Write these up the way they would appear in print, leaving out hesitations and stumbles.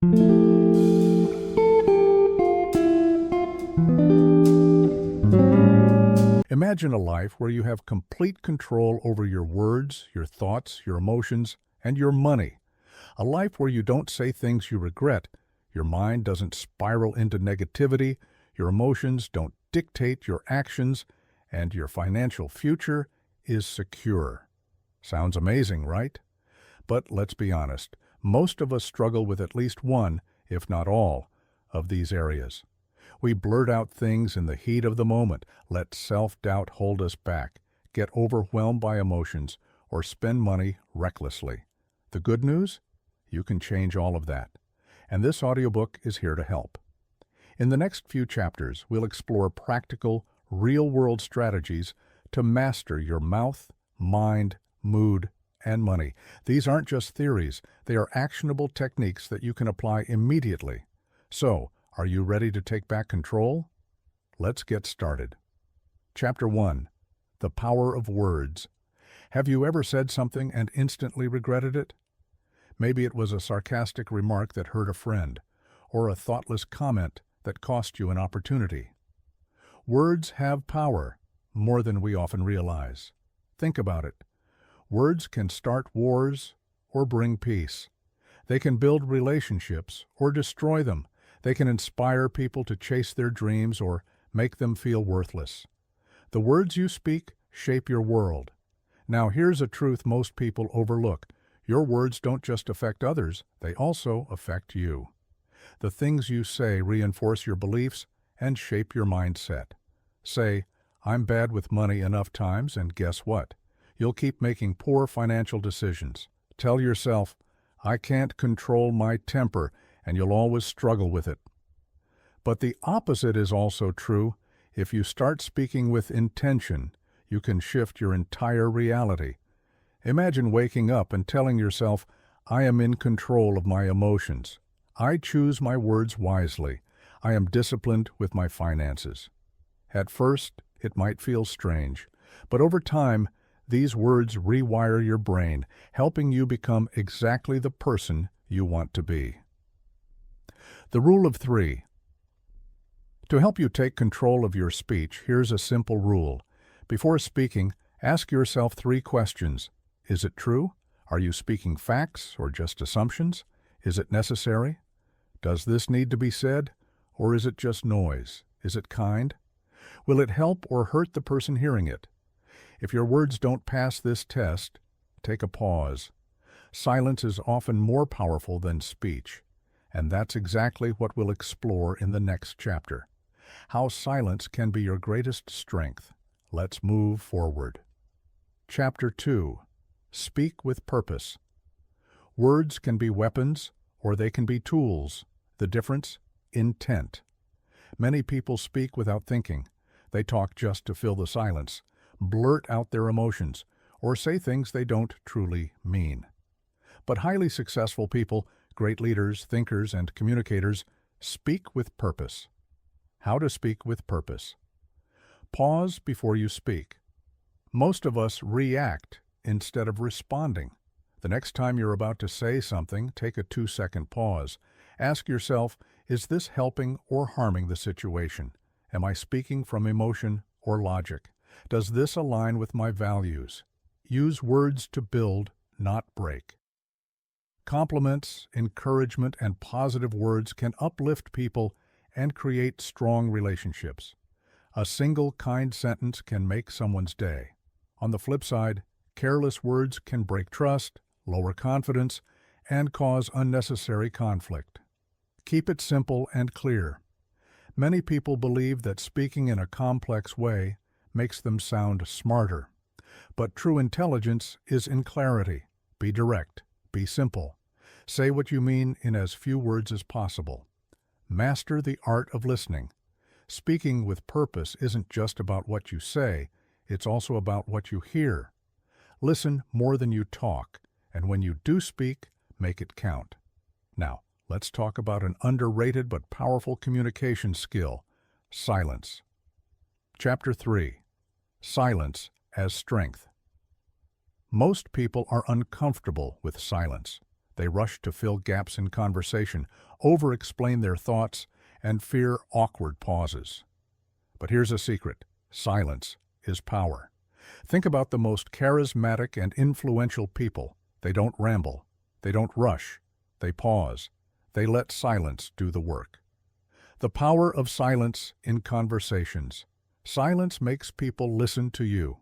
Imagine a life where you have complete control over your words, your thoughts, your emotions, and your money. A life where you don't say things you regret, your mind doesn't spiral into negativity, your emotions don't dictate your actions, and your financial future is secure. Sounds amazing, right? But let's be honest, most of us struggle with at least one, if not all, of these areas. We blurt out things in the heat of the moment, let self-doubt hold us back, get overwhelmed by emotions, or spend money recklessly. The good news? You can change all of that. And this audiobook is here to help. In the next few chapters, we'll explore practical, real-world strategies to master your mouth, mind, mood, and money. These aren't just theories, they are actionable techniques that you can apply immediately. So, are you ready to take back control? Let's get started. Chapter 1. The Power of Words. Have you ever said something and instantly regretted it? Maybe it was a sarcastic remark that hurt a friend, or a thoughtless comment that cost you an opportunity. Words have power, more than we often realize. Think about it. Words can start wars or bring peace. They can build relationships or destroy them. They can inspire people to chase their dreams or make them feel worthless. The words you speak shape your world. Now here's a truth most people overlook. Your words don't just affect others, they also affect you. The things you say reinforce your beliefs and shape your mindset. Say, "I'm bad with money enough times," and guess what? You'll keep making poor financial decisions. Tell yourself, "I can't control my temper," and you'll always struggle with it. But the opposite is also true. If you start speaking with intention, you can shift your entire reality. Imagine waking up and telling yourself, "I am in control of my emotions. I choose my words wisely. I am disciplined with my finances." At first, it might feel strange, but over time, these words rewire your brain, helping you become exactly the person you want to be. The Rule of 3. To help you take control of your speech, here's a simple rule. Before speaking, ask yourself 3 questions. Is it true? Are you speaking facts or just assumptions? Is it necessary? Does this need to be said? Or is it just noise? Is it kind? Will it help or hurt the person hearing it? If your words don't pass this test, take a pause. Silence is often more powerful than speech, and that's exactly what we'll explore in the next chapter. How silence can be your greatest strength. Let's move forward. Chapter 2. Speak with purpose. Words can be weapons or they can be tools. The difference? Intent. Many people speak without thinking. They talk just to fill the silence, blurt out their emotions, or say things they don't truly mean. But highly successful people, great leaders, thinkers, and communicators speak with purpose. How to speak with purpose. Pause before you speak. Most of us react instead of responding. The next time you're about to say something, take a 2-second pause. Ask yourself, is this helping or harming the situation? Am I speaking from emotion or logic? Does this align with my values? Use words to build, not break. Compliments, encouragement, and positive words can uplift people and create strong relationships. A single kind sentence can make someone's day. On the flip side, careless words can break trust, lower confidence, and cause unnecessary conflict. Keep it simple and clear. Many people believe that speaking in a complex way makes them sound smarter. But true intelligence is in clarity. Be direct. Be simple. Say what you mean in as few words as possible. Master the art of listening. Speaking with purpose isn't just about what you say, it's also about what you hear. Listen more than you talk, and when you do speak, make it count. Now, let's talk about an underrated but powerful communication skill, silence. Chapter 3. Silence as Strength. Most people are uncomfortable with silence. They rush to fill gaps in conversation, over-explain their thoughts, and fear awkward pauses. But here's a secret. Silence is power. Think about the most charismatic and influential people. They don't ramble. They don't rush. They pause. They let silence do the work. The power of silence in conversations. Silence makes people listen to you.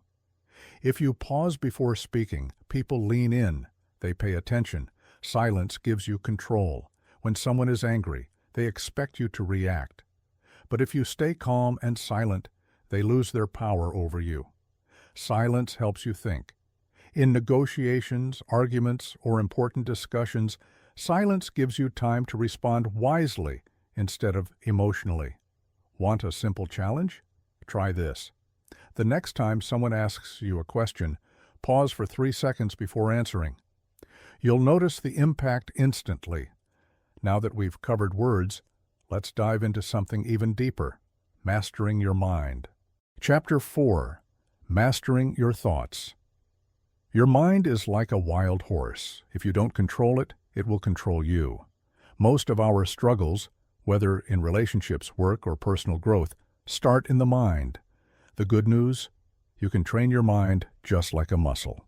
If you pause before speaking, people lean in. They pay attention. Silence gives you control. When someone is angry, they expect you to react. But if you stay calm and silent, they lose their power over you. Silence helps you think. In negotiations, arguments, or important discussions, silence gives you time to respond wisely instead of emotionally. Want a simple challenge? Try this. The next time someone asks you a question, pause for 3 seconds before answering. You'll notice the impact instantly. Now that we've covered words, let's dive into something even deeper, mastering your mind. Chapter 4. Mastering your thoughts. Your mind is like a wild horse. If you don't control it, it will control you. Most of our struggles, whether in relationships, work, or personal growth, start in the mind. The good news? You can train your mind just like a muscle.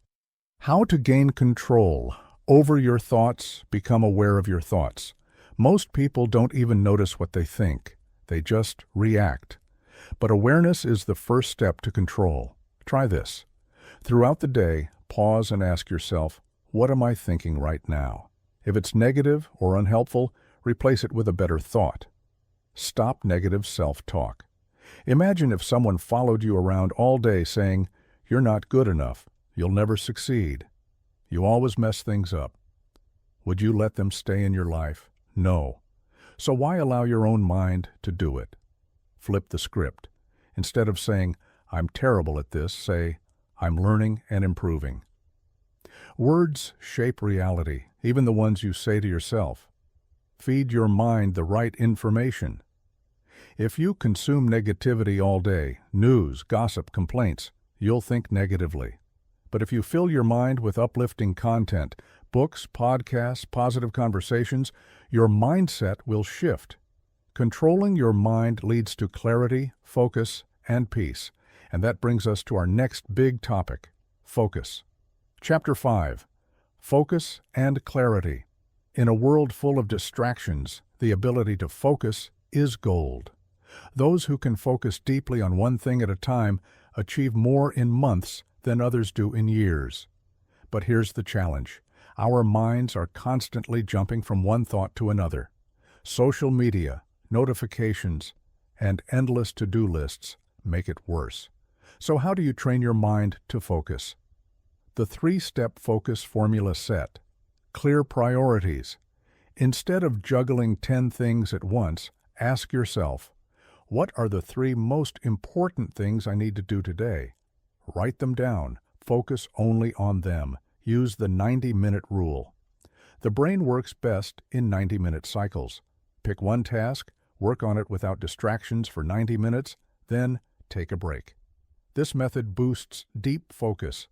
How to gain control over your thoughts, become aware of your thoughts. Most people don't even notice what they think. They just react. But awareness is the first step to control. Try this. Throughout the day, pause and ask yourself, what am I thinking right now? If it's negative or unhelpful, replace it with a better thought. Stop negative self-talk. Imagine if someone followed you around all day saying, you're not good enough, you'll never succeed, you always mess things up. Would you let them stay in your life? No. So why allow your own mind to do it? Flip the script. Instead of saying, I'm terrible at this, say, I'm learning and improving. Words shape reality, even the ones you say to yourself. Feed your mind the right information. If you consume negativity all day, news, gossip, complaints, you'll think negatively. But if you fill your mind with uplifting content, books, podcasts, positive conversations, your mindset will shift. Controlling your mind leads to clarity, focus, and peace. And that brings us to our next big topic, focus. Chapter 5. Focus and clarity. In a world full of distractions, the ability to focus is gold. Those who can focus deeply on one thing at a time achieve more in months than others do in years. But here's the challenge. Our minds are constantly jumping from one thought to another. Social media, notifications, and endless to-do lists make it worse. So how do you train your mind to focus? The 3-step focus formula set. Clear priorities. Instead of juggling 10 things at once, ask yourself, what are the 3 most important things I need to do today? Write them down. Focus only on them. Use the 90-minute rule. The brain works best in 90-minute cycles. Pick one task, work on it without distractions for 90 minutes, then take a break. This method boosts deep focus.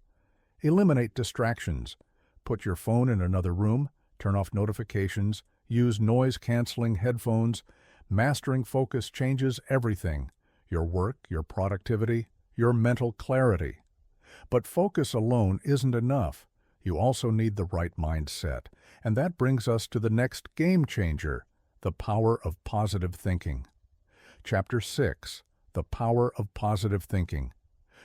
Eliminate distractions. Put your phone in another room, turn off notifications, use noise-canceling headphones. Mastering focus changes everything: your work, your productivity, your mental clarity. But focus alone isn't enough. You also need the right mindset. And that brings us to the next game changer, the power of positive thinking. Chapter 6. The power of positive thinking.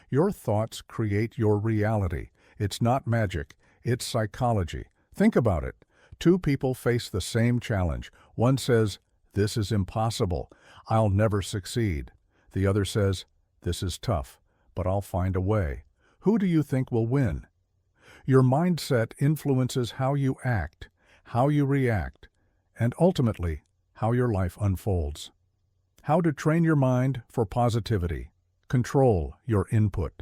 Your thoughts create your reality. It's not magic, it's psychology. Think about it. 2 people face the same challenge. One says, this is impossible, I'll never succeed. The other says, this is tough, but I'll find a way. Who do you think will win? Your mindset influences how you act, how you react, and ultimately, how your life unfolds. How to train your mind for positivity. Control your input.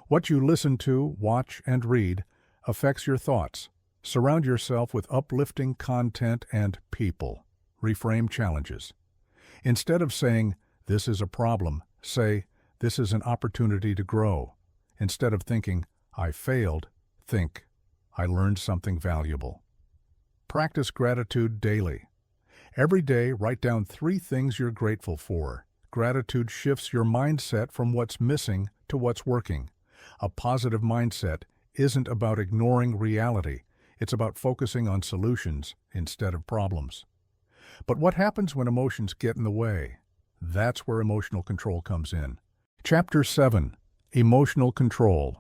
What you listen to, watch, and read affects your thoughts. Surround yourself with uplifting content and people. Reframe challenges. Instead of saying, this is a problem, say, this is an opportunity to grow. Instead of thinking, I failed, think, I learned something valuable. Practice gratitude daily. Every day, write down 3 things you're grateful for. Gratitude shifts your mindset from what's missing to what's working. A positive mindset isn't about ignoring reality. It's about focusing on solutions instead of problems. But what happens when emotions get in the way? That's where emotional control comes in. Chapter 7. Emotional Control.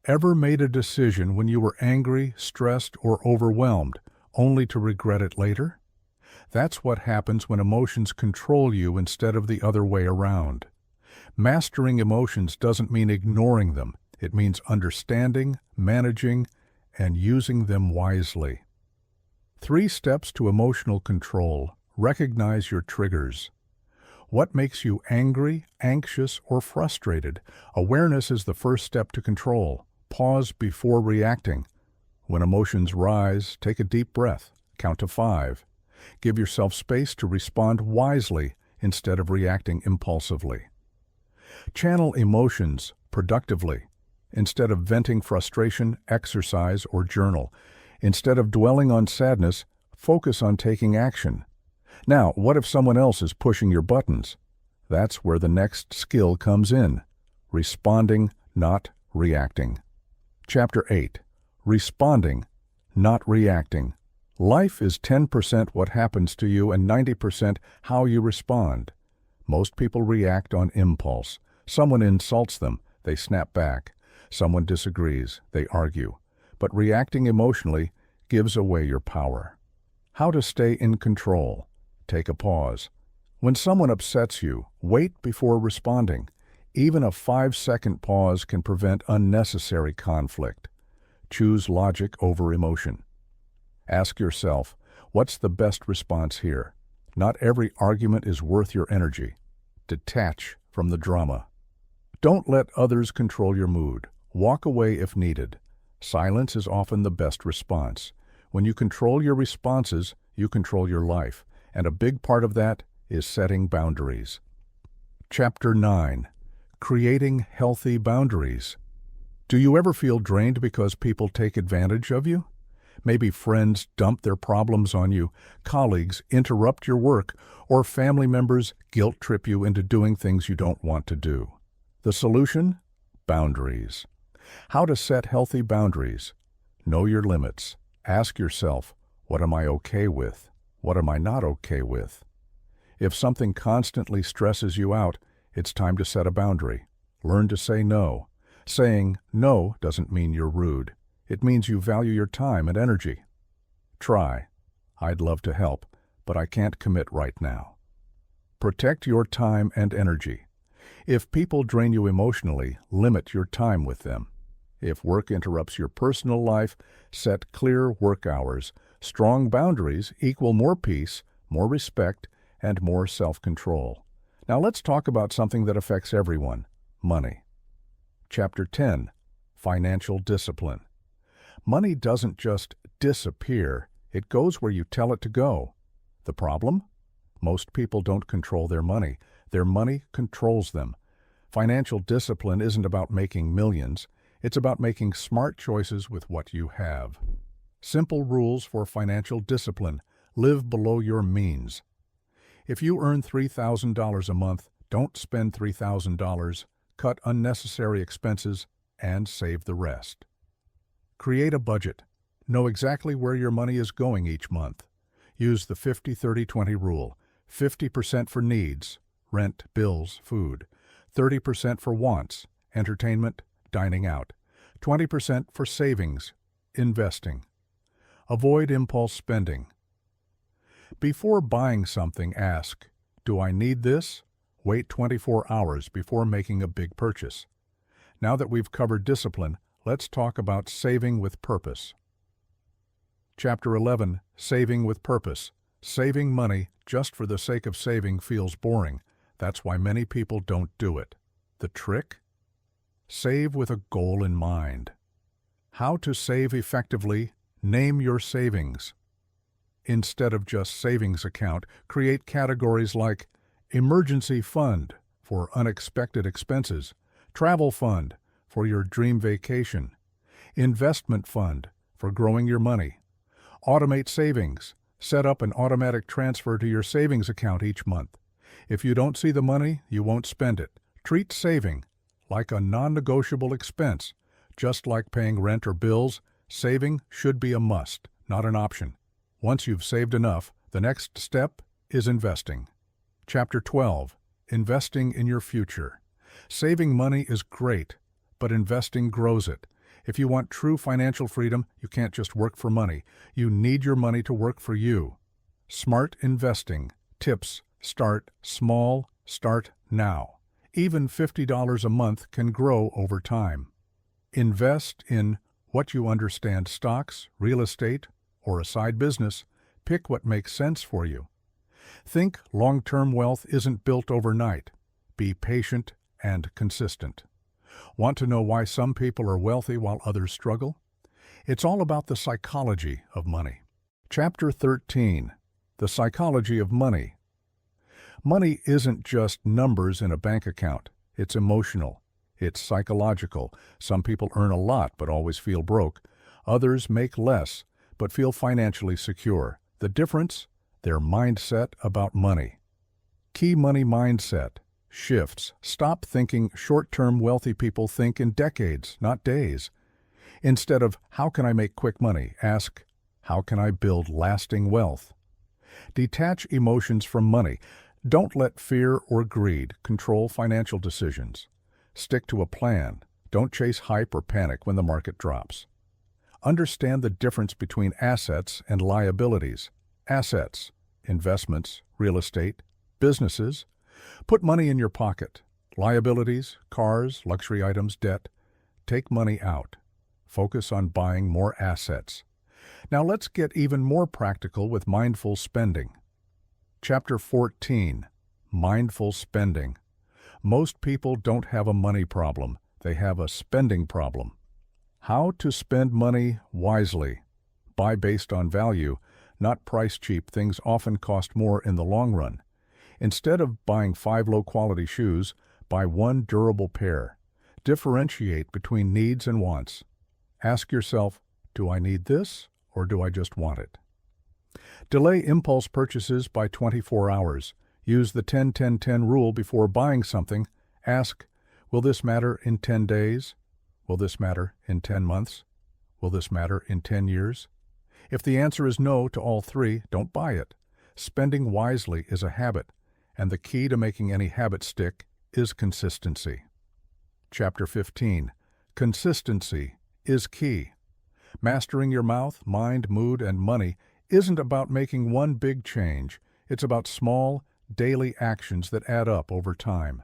Ever made a decision when you were angry, stressed, or overwhelmed, only to regret it later? That's what happens when emotions control you instead of the other way around. Mastering emotions doesn't mean ignoring them. It means understanding, managing, and using them wisely. 3 steps to emotional control. Recognize your triggers. What makes you angry, anxious, or frustrated? Awareness is the first step to control. Pause before reacting. When emotions rise, take a deep breath. Count to 5. Give yourself space to respond wisely instead of reacting impulsively. Channel emotions productively. Instead of venting frustration, exercise or journal. Instead of dwelling on sadness, focus on taking action. Now, what if someone else is pushing your buttons? That's where the next skill comes in. Responding, not reacting. Chapter 8. Responding, not reacting. Life is 10% what happens to you and 90% how you respond. Most people react on impulse. Someone insults them, they snap back. Someone disagrees, they argue. But reacting emotionally gives away your power. How to stay in control. Take a pause. When someone upsets you, wait before responding. Even a 5-second pause can prevent unnecessary conflict. Choose logic over emotion. Ask yourself, what's the best response here? Not every argument is worth your energy. Detach from the drama. Don't let others control your mood. Walk away if needed. Silence is often the best response. When you control your responses, you control your life, and a big part of that is setting boundaries. Chapter 9. Creating healthy boundaries. Do you ever feel drained because people take advantage of you? Maybe friends dump their problems on you, colleagues interrupt your work, or family members guilt trip you into doing things you don't want to do. The solution? Boundaries. How to set healthy boundaries. Know your limits. Ask yourself, what am I okay with? What am I not okay with? If something constantly stresses you out, it's time to set a boundary. Learn to say no. Saying no doesn't mean you're rude. It means you value your time and energy. Try. I'd love to help, but I can't commit right now. Protect your time and energy. If people drain you emotionally, limit your time with them. If work interrupts your personal life, set clear work hours. Strong boundaries equal more peace, more respect, and more self-control. Now let's talk about something that affects everyone: money. Chapter 10. Financial Discipline. Money doesn't just disappear, it goes where you tell it to go. The problem? Most people don't control their money controls them. Financial discipline isn't about making millions, it's about making smart choices with what you have. Simple rules for financial discipline: live below your means. If you earn $3,000 a month, don't spend $3,000, cut unnecessary expenses, and save the rest. Create a budget. Know exactly where your money is going each month. Use the 50-30-20 rule. 50% for needs, rent, bills, food. 30% for wants, entertainment, dining out. 20% for savings, investing. Avoid impulse spending. Before buying something, ask, do I need this? Wait 24 hours before making a big purchase. Now that we've covered discipline, let's talk about saving with purpose. Chapter 11. Saving with Purpose. Saving money just for the sake of saving feels boring. That's why many people don't do it. The trick? Save with a goal in mind. How to save effectively? Name your savings. Instead of just savings account, create categories like emergency fund for unexpected expenses, travel fund for your dream vacation, investment fund for growing your money. Automate savings. Set up an automatic transfer to your savings account each month. If you don't see the money, you won't spend it. Treat saving like a non-negotiable expense. Just like paying rent or bills, saving should be a must, not an option. Once you've saved enough, the next step is investing. Chapter 12. Investing in your future. Saving money is great, but investing grows it. If you want true financial freedom, you can't just work for money. You need your money to work for you. Smart investing. Tips. Start small. Start now. Even $50 a month can grow over time. Invest in what you understand: stocks, real estate, or a side business. Pick what makes sense for you. Think long-term wealth isn't built overnight. Be patient and consistent. Want to know why some people are wealthy while others struggle? It's all about the psychology of money. Chapter 13. The psychology of money. Money isn't just numbers in a bank account. It's emotional. It's psychological. Some people earn a lot but always feel broke. Others make less but feel financially secure. The difference? Their mindset about money. Key money mindset shifts. Stop thinking short-term. Wealthy people think in decades, not days. Instead of, how can I make quick money? Ask, how can I build lasting wealth? Detach emotions from money. Don't let fear or greed control financial decisions. Stick to a plan. Don't chase hype or panic when the market drops. Understand the difference between assets and liabilities. Assets, investments, real estate, businesses. Put money in your pocket. Liabilities, cars, luxury items, debt. Take money out. Focus on buying more assets. Now let's get even more practical with mindful spending. Chapter 14. Mindful spending. Most people don't have a money problem. They have a spending problem. How to spend money wisely. Buy based on value, not price cheap. Things often cost more in the long run. Instead of buying 5 low-quality shoes, buy 1 durable pair. Differentiate between needs and wants. Ask yourself, do I need this or do I just want it? Delay impulse purchases by 24 hours. Use the 10-10-10 rule before buying something. Ask, will this matter in 10 days? Will this matter in 10 months? Will this matter in 10 years? If the answer is no to all 3, don't buy it. Spending wisely is a habit, and the key to making any habit stick is consistency. Chapter 15. Consistency is key. Mastering your mouth, mind, mood, and money isn't about making one big change. It's about small, daily actions that add up over time.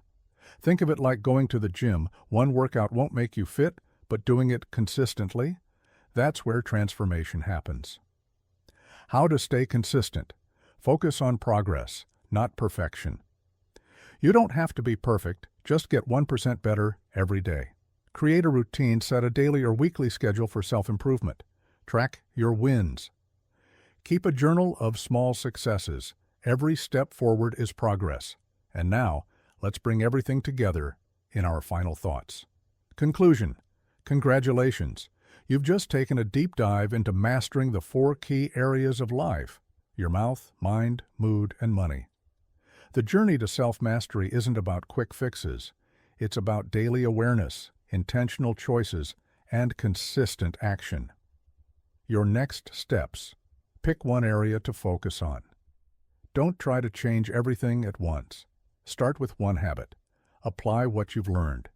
Think of it like going to the gym. One workout won't make you fit, but doing it consistently, that's where transformation happens. How to stay consistent. Focus on progress, not perfection. You don't have to be perfect, just get 1% better every day. Create a routine, set a daily or weekly schedule for self-improvement. Track your wins. Keep a journal of small successes. Every step forward is progress. And now, let's bring everything together in our final thoughts. Conclusion. Congratulations. You've just taken a deep dive into mastering the 4 key areas of life: your mouth, mind, mood, and money. The journey to self-mastery isn't about quick fixes. It's about daily awareness, intentional choices, and consistent action. Your next steps. Pick one area to focus on. Don't try to change everything at once. Start with one habit. Apply what you've learned.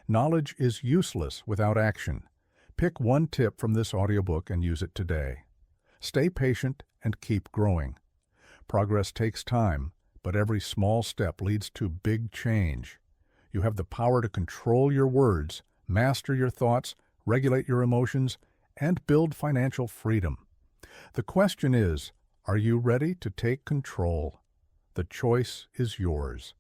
Knowledge is useless without action. Pick one tip from this audiobook and use it today. Stay patient and keep growing. Progress takes time, but every small step leads to big change. You have the power to control your words, master your thoughts, regulate your emotions, and build financial freedom. The question is, are you ready to take control? The choice is yours.